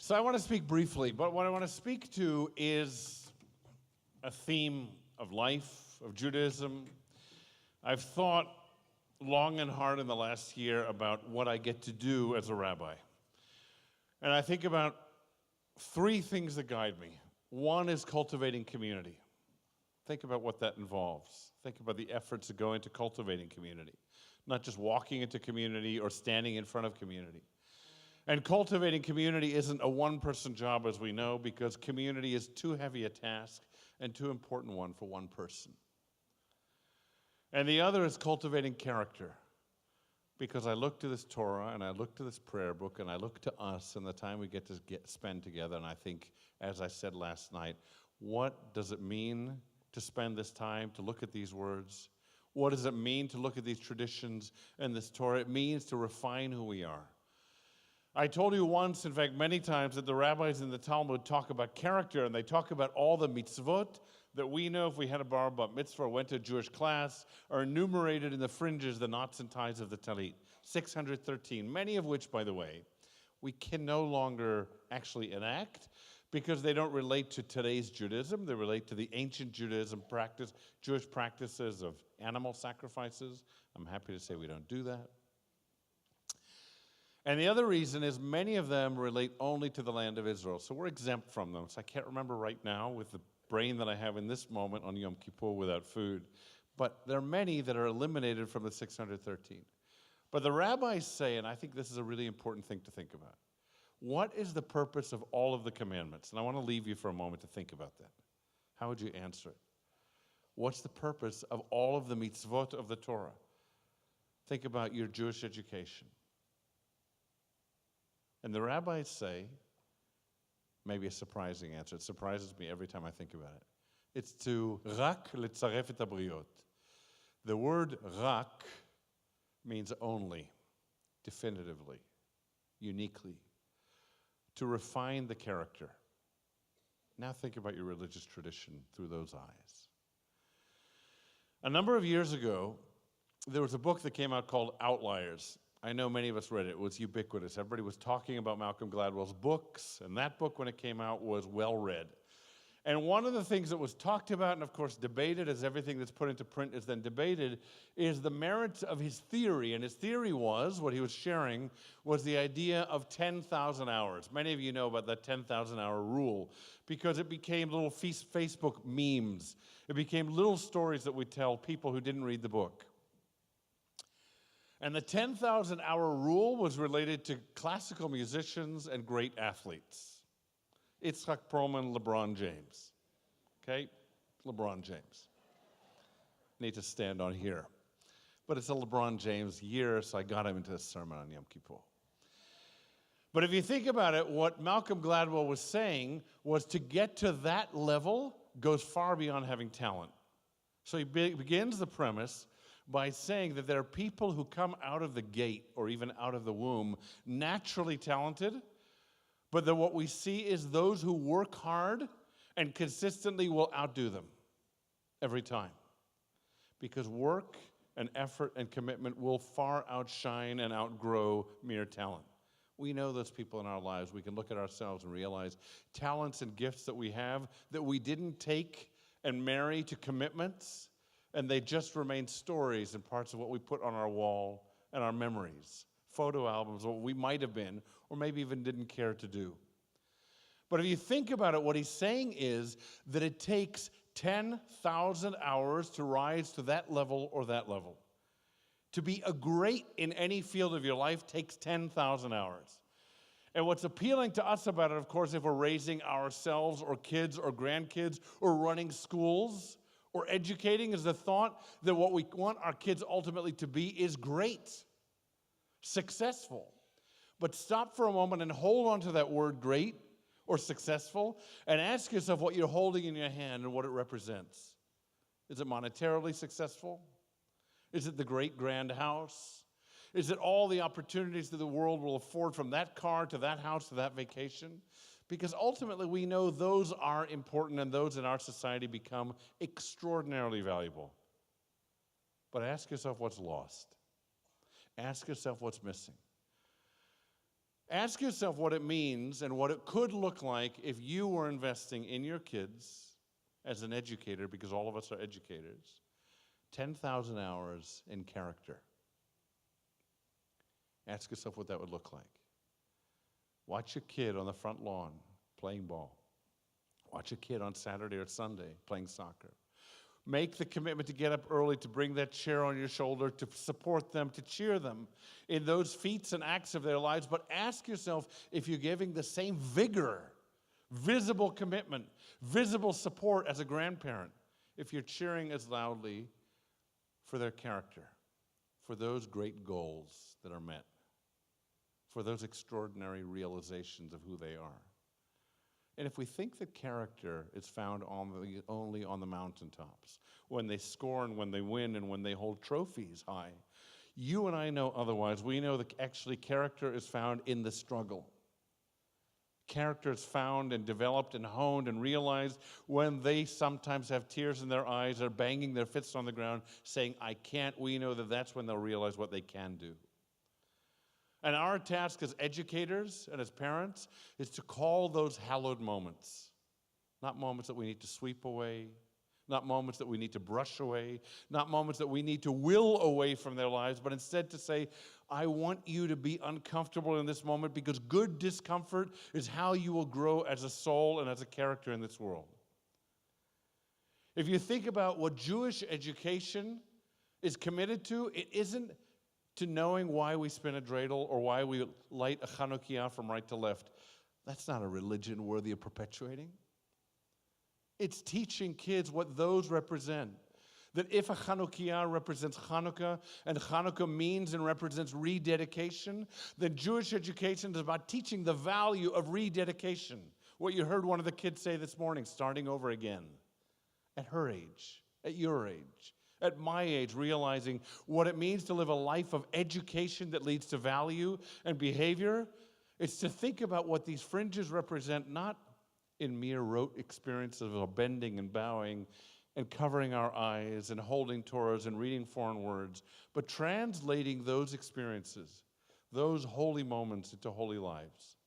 So I want to speak briefly, but what I want to speak to is a theme of life, of Judaism. I've thought long and hard in the last year about what I get to do as a rabbi. And I think about three things that guide me. One is cultivating community. Think about what that involves. Think about the efforts that go into cultivating community, not just walking into community or standing in front of community. And cultivating community isn't a one-person job, as we know, because community is too heavy a task and too important one for one person. And the other is cultivating character, because I look to this Torah and I look to this prayer book and I look to us and the time we get to spend together, and I think, as I said last night, what does it mean to spend this time to look at these words? What does it mean to look at these traditions and this Torah? It means to refine who we are. I told you once, in fact many times, that the rabbis in the Talmud talk about character, and they talk about all the mitzvot that we know if we had a bar bat mitzvah or went to a Jewish class are enumerated in the fringes, the knots and ties of the talit. 613, many of which, by the way, we can no longer actually enact because they don't relate to today's Judaism. They relate to the ancient Judaism practice, Jewish practices of animal sacrifices. I'm happy to say we don't do that. And the other reason is many of them relate only to the land of Israel. So we're exempt from them. So I can't remember right now with the brain that I have in this moment on Yom Kippur without food. But there are many that are eliminated from the 613. But the rabbis say, and I think this is a really important thing to think about, what is the purpose of all of the commandments? And I want to leave you for a moment to think about that. How would you answer it? What's the purpose of all of the mitzvot of the Torah? Think about your Jewish education. And the rabbis say, maybe a surprising answer, it surprises me every time I think about it. It's to rak letzaref et habriot. The word rak means only, definitively, uniquely, to refine the character. Now think about your religious tradition through those eyes. A number of years ago, there was a book that came out called Outliers. I know many of us read it. It was ubiquitous. Everybody was talking about Malcolm Gladwell's books, and that book, when it came out, was well read. And one of the things that was talked about and, of course, debated, as everything that's put into print is then debated, is the merits of his theory. And his theory was, what he was sharing, was the idea of 10,000 hours. Many of you know about that 10,000-hour rule, because it became little Facebook memes. It became little stories that we tell people who didn't read the book. And the 10,000-hour rule was related to classical musicians and great athletes. Yitzhak Perlman, LeBron James. Okay? LeBron James. Need to stand on here. But it's a LeBron James year, so I got him into a sermon on Yom Kippur. But if you think about it, what Malcolm Gladwell was saying was to get to that level goes far beyond having talent. So he begins the premise by saying that there are people who come out of the gate or even out of the womb naturally talented, but that what we see is those who work hard and consistently will outdo them every time. Because work and effort and commitment will far outshine and outgrow mere talent. We know those people in our lives. We can look at ourselves and realize talents and gifts that we have that we didn't take and marry to commitments, and they just remain stories and parts of what we put on our wall and our memories, photo albums, what we might have been, or maybe even didn't care to do. But if you think about it, what he's saying is that it takes 10,000 hours to rise to that level or that level. To be a great in any field of your life takes 10,000 hours. And what's appealing to us about it, of course, if we're raising ourselves or kids or grandkids or running schools or educating, is the thought that what we want our kids ultimately to be is great, successful. But stop for a moment and hold on to that word great or successful and ask yourself what you're holding in your hand and what it represents. Is it monetarily successful? Is it the great grand house? Is it all the opportunities that the world will afford, from that car to that house to that vacation? Because ultimately we know those are important and those in our society become extraordinarily valuable. But ask yourself what's lost. Ask yourself what's missing. Ask yourself what it means and what it could look like if you were investing in your kids as an educator, because all of us are educators, 10,000 hours in character. Ask yourself what that would look like. Watch your kid on the front lawn playing ball. Watch your kid on Saturday or Sunday playing soccer. Make the commitment to get up early, to bring that chair on your shoulder, to support them, to cheer them in those feats and acts of their lives. But ask yourself if you're giving the same vigor, visible commitment, visible support as a grandparent, if you're cheering as loudly for their character, for those great goals that are met, for those extraordinary realizations of who they are. And if we think that character is found only on the mountaintops, when they score and when they win and when they hold trophies high, you and I know otherwise. We know that actually character is found in the struggle. Character is found and developed and honed and realized when they sometimes have tears in their eyes or banging their fists on the ground saying, I can't. We know that that's when they'll realize what they can do. And our task as educators and as parents is to call those hallowed moments, not moments that we need to sweep away, not moments that we need to brush away, not moments that we need to will away from their lives, but instead to say, I want you to be uncomfortable in this moment because good discomfort is how you will grow as a soul and as a character in this world. If you think about what Jewish education is committed to, it isn't to knowing why we spin a dreidel or why we light a Chanukiah from right to left. That's not a religion worthy of perpetuating. It's teaching kids what those represent. That if a Chanukiah represents Hanukkah, and Hanukkah means and represents rededication, then Jewish education is about teaching the value of rededication. What you heard one of the kids say this morning, starting over again. At her age, at your age, at my age, realizing what it means to live a life of education that leads to value and behavior. It's to think about what these fringes represent, not in mere rote experiences of bending and bowing and covering our eyes and holding Torahs and reading foreign words, but translating those experiences, those holy moments into holy lives.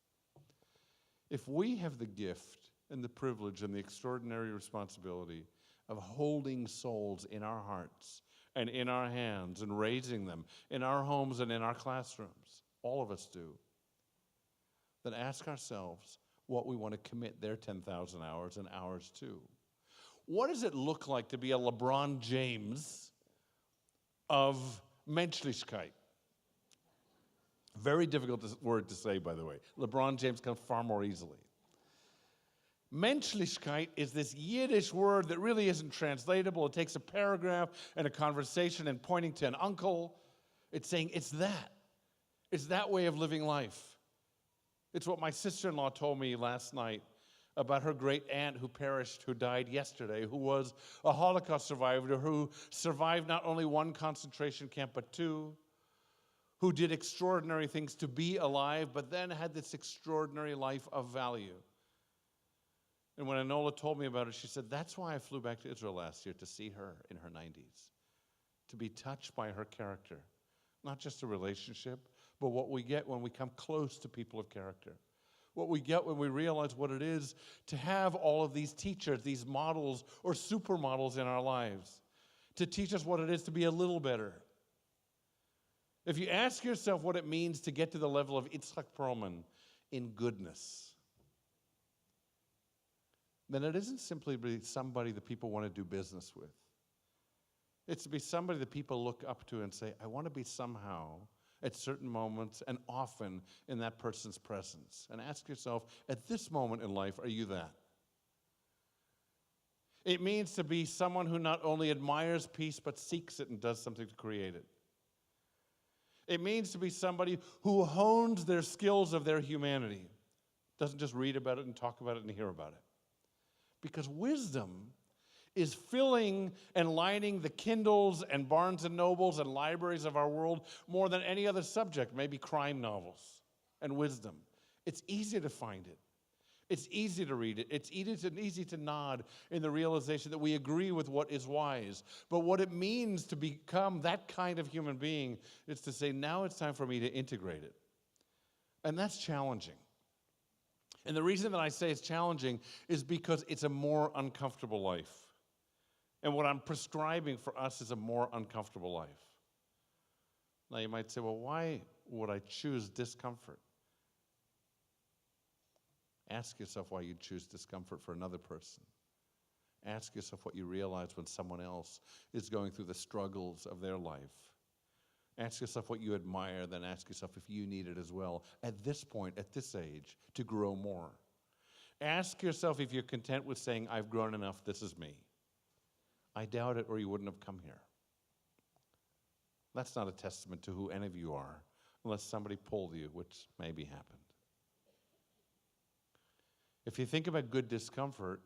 If we have the gift and the privilege and the extraordinary responsibility of holding souls in our hearts and in our hands and raising them in our homes and in our classrooms, all of us do, then ask ourselves what we want to commit their 10,000 hours and ours to. What does it look like to be a LeBron James of Menschlichkeit? Very difficult word to say, by the way. LeBron James comes far more easily. Menschlichkeit is this Yiddish word that really isn't translatable. It takes a paragraph and a conversation and pointing to an uncle. It's saying it's that. It's that way of living life. It's what my sister-in-law told me last night about her great aunt who perished, who died yesterday, who was a Holocaust survivor, who survived not only one concentration camp but two, who did extraordinary things to be alive, but then had this extraordinary life of value. And when Enola told me about it, she said, that's why I flew back to Israel last year, to see her in her 90s, to be touched by her character. Not just a relationship, but what we get when we come close to people of character. What we get when we realize what it is to have all of these teachers, these models or supermodels in our lives, to teach us what it is to be a little better. If you ask yourself what it means to get to the level of Yitzhak Perlman in goodness, then it isn't simply to be somebody that people want to do business with. It's to be somebody that people look up to and say, I want to be somehow at certain moments and often in that person's presence. And ask yourself, at this moment in life, are you that? It means to be someone who not only admires peace, but seeks it and does something to create it. It means to be somebody who hones their skills of their humanity. Doesn't just read about it and talk about it and hear about it. Because wisdom is filling and lining the Kindles and Barnes and Nobles and libraries of our world more than any other subject, maybe crime novels and wisdom. It's easy to find it. It's easy to read it. It's easy to nod in the realization that we agree with what is wise. But what it means to become that kind of human being is to say, now it's time for me to integrate it. And that's challenging. And the reason that I say it's challenging is because it's a more uncomfortable life. And what I'm prescribing for us is a more uncomfortable life. Now you might say, well, why would I choose discomfort? Ask yourself why you choose discomfort for another person. Ask yourself what you realize when someone else is going through the struggles of their life. Ask yourself what you admire, then ask yourself if you need it as well at this point, at this age, to grow more. Ask yourself if you're content with saying, I've grown enough, this is me. I doubt it, or you wouldn't have come here. That's not a testament to who any of you are, unless somebody pulled you, which maybe happened. If you think about good discomfort,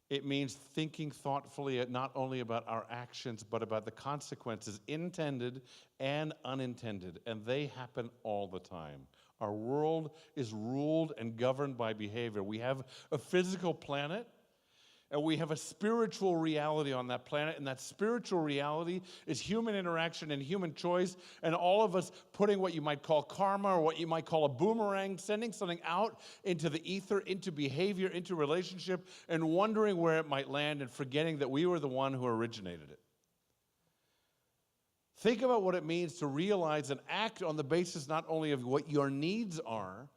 it means thinking thoughtfully not only about our actions, but about the consequences, intended and unintended, and they happen all the time. Our world is ruled and governed by behavior. We have a physical planet, and we have a spiritual reality on that planet, and that spiritual reality is human interaction and human choice, and all of us putting what you might call karma or what you might call a boomerang, sending something out into the ether, into behavior, into relationship, and wondering where it might land and forgetting that we were the one who originated it. Think about what it means to realize and act on the basis not only of what your needs are,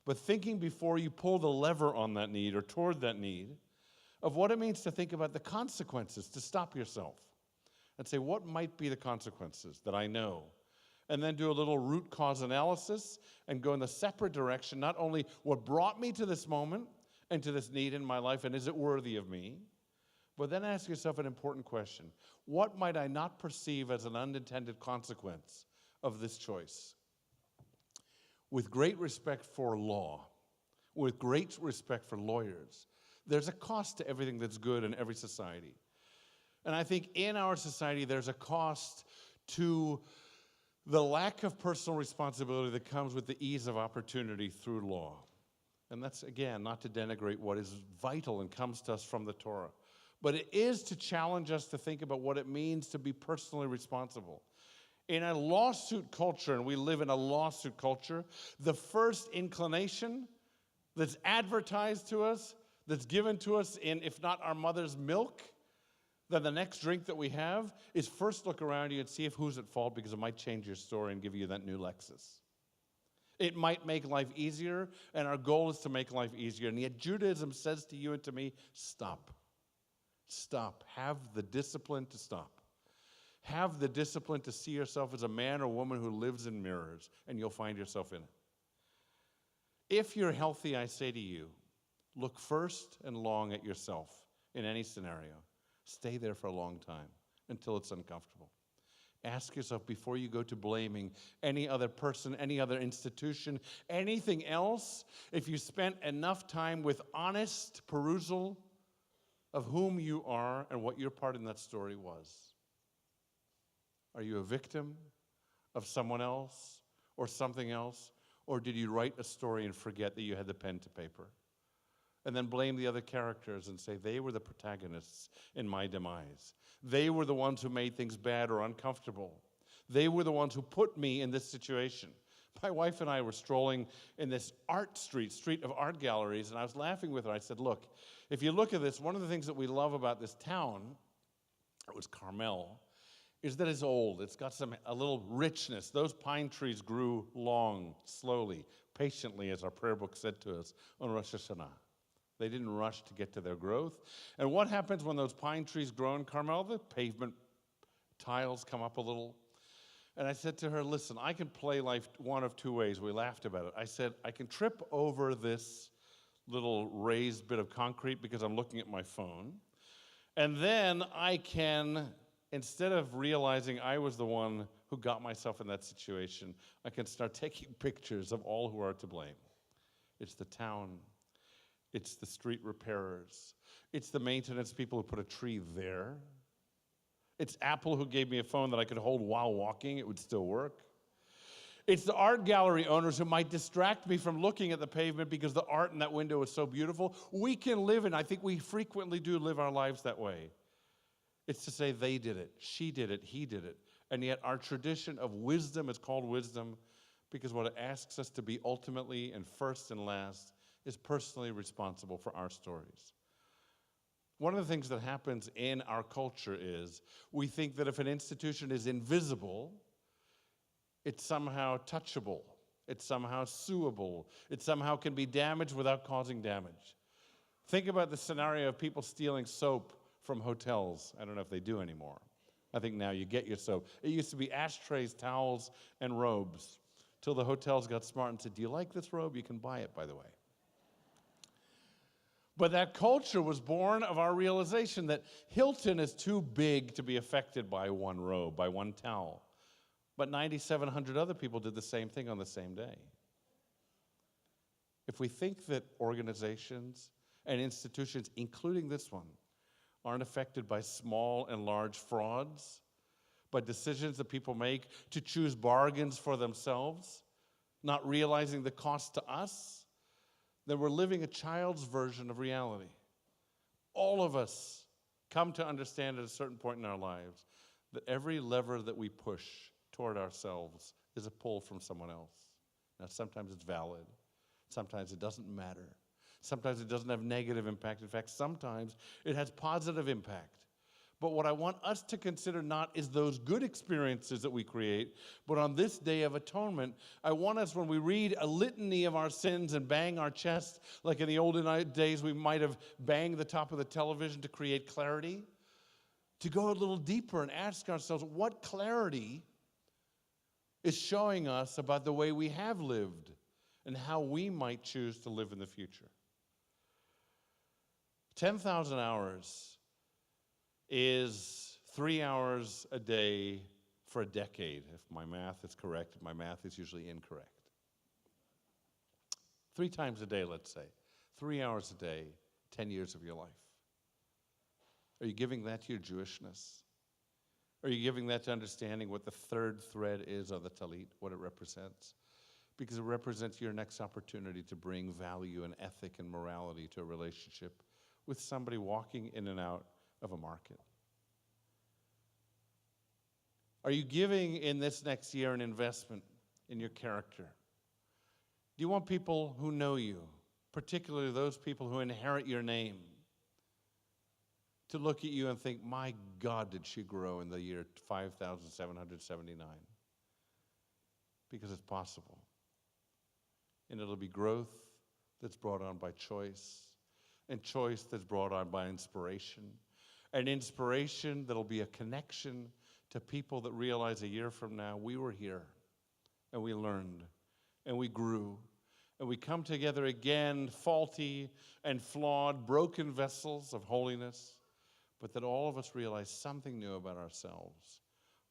but thinking before you pull the lever on that need or toward that need, of what it means to think about the consequences, to stop yourself and say, what might be the consequences that I know? And then do a little root cause analysis and go in the separate direction, not only what brought me to this moment and to this need in my life, and is it worthy of me? But then ask yourself an important question. What might I not perceive as an unintended consequence of this choice? With great respect for law, with great respect for lawyers, there's a cost to everything that's good in every society. And I think in our society, there's a cost to the lack of personal responsibility that comes with the ease of opportunity through law. And that's, again, not to denigrate what is vital and comes to us from the Torah. But it is to challenge us to think about what it means to be personally responsible. In a lawsuit culture, and we live in a lawsuit culture, the first inclination that's advertised to us, that's given to us in, if not our mother's milk, then the next drink that we have is first look around you and see if who's at fault, because it might change your story and give you that new Lexus. It might make life easier, and our goal is to make life easier. And yet Judaism says to you and to me, stop. Stop. Have the discipline to stop. Have the discipline to see yourself as a man or woman who lives in mirrors, and you'll find yourself in it. If you're healthy, I say to you, look first and long at yourself in any scenario. Stay there for a long time until it's uncomfortable. Ask yourself before you go to blaming any other person, any other institution, anything else, if you spent enough time with honest perusal of whom you are and what your part in that story was. Are you a victim of someone else or something else? Or did you write a story and forget that you had the pen to paper? And then blame the other characters and say, they were the protagonists in my demise. They were the ones who made things bad or uncomfortable. They were the ones who put me in this situation. My wife and I were strolling in this street of art galleries, and I was laughing with her. I said, look, if you look at this, one of the things that we love about this town, it was Carmel, is that it's old. It's got a little richness. Those pine trees grew long, slowly, patiently, as our prayer book said to us on Rosh Hashanah. They didn't rush to get to their growth. And what happens when those pine trees grow in Carmel? The pavement tiles come up a little. And I said to her, listen, I can play life one of two ways. We laughed about it. I said, I can trip over this little raised bit of concrete because I'm looking at my phone. And then I can, instead of realizing I was the one who got myself in that situation, I can start taking pictures of all who are to blame. It's the town. It's the street repairers. It's the maintenance people who put a tree there. It's Apple who gave me a phone that I could hold while walking. It would still work. It's the art gallery owners who might distract me from looking at the pavement because the art in that window is so beautiful. We can live, and I think we frequently do live our lives that way. It's to say they did it, she did it, he did it. And yet our tradition of wisdom is called wisdom, because what it asks us to be ultimately and first and last is personally responsible for our stories. One of the things that happens in our culture is we think that if an institution is invisible, it's somehow touchable, it's somehow suable, it somehow can be damaged without causing damage. Think about the scenario of people stealing soap from hotels. I don't know if they do anymore. I think now you get your soap. It used to be ashtrays, towels, and robes, till the hotels got smart and said, do you like this robe? You can buy it, by the way. But that culture was born of our realization that Hilton is too big to be affected by one robe, by one towel. But 9,700 other people did the same thing on the same day. If we think that organizations and institutions, including this one, aren't affected by small and large frauds, by decisions that people make to choose bargains for themselves, not realizing the cost to us, then we're living a child's version of reality. All of us come to understand at a certain point in our lives that every lever that we push toward ourselves is a pull from someone else. Now, sometimes it's valid. Sometimes it doesn't matter. Sometimes it doesn't have negative impact. In fact, sometimes it has positive impact. But what I want us to consider not is those good experiences that we create, but on this day of atonement, I want us, when we read a litany of our sins and bang our chest, like in the olden days we might have banged the top of the television to create clarity, to go a little deeper and ask ourselves, what clarity is showing us about the way we have lived and how we might choose to live in the future? 10,000 hours is 3 hours a day for a decade, if my math is correct. My math is usually incorrect. 3 times a day, let's say. 3 hours a day, 10 years of your life. Are you giving that to your Jewishness? Are you giving that to understanding what the third thread is of the talit, what it represents? Because it represents your next opportunity to bring value and ethic and morality to a relationship with somebody walking in and out of a market. Are you giving in this next year an investment in your character? Do you want people who know you, particularly those people who inherit your name, to look at you and think, my God, did she grow in the year 5,779? Because it's possible. And it'll be growth that's brought on by choice, and choice that's brought on by inspiration. An inspiration that'll be a connection to people that realize a year from now, we were here, and we learned, and we grew, and we come together again, faulty and flawed, broken vessels of holiness, but that all of us realize something new about ourselves.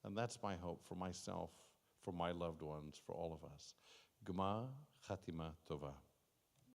And that's my hope for myself, for my loved ones, for all of us. Gma Chatima Tova.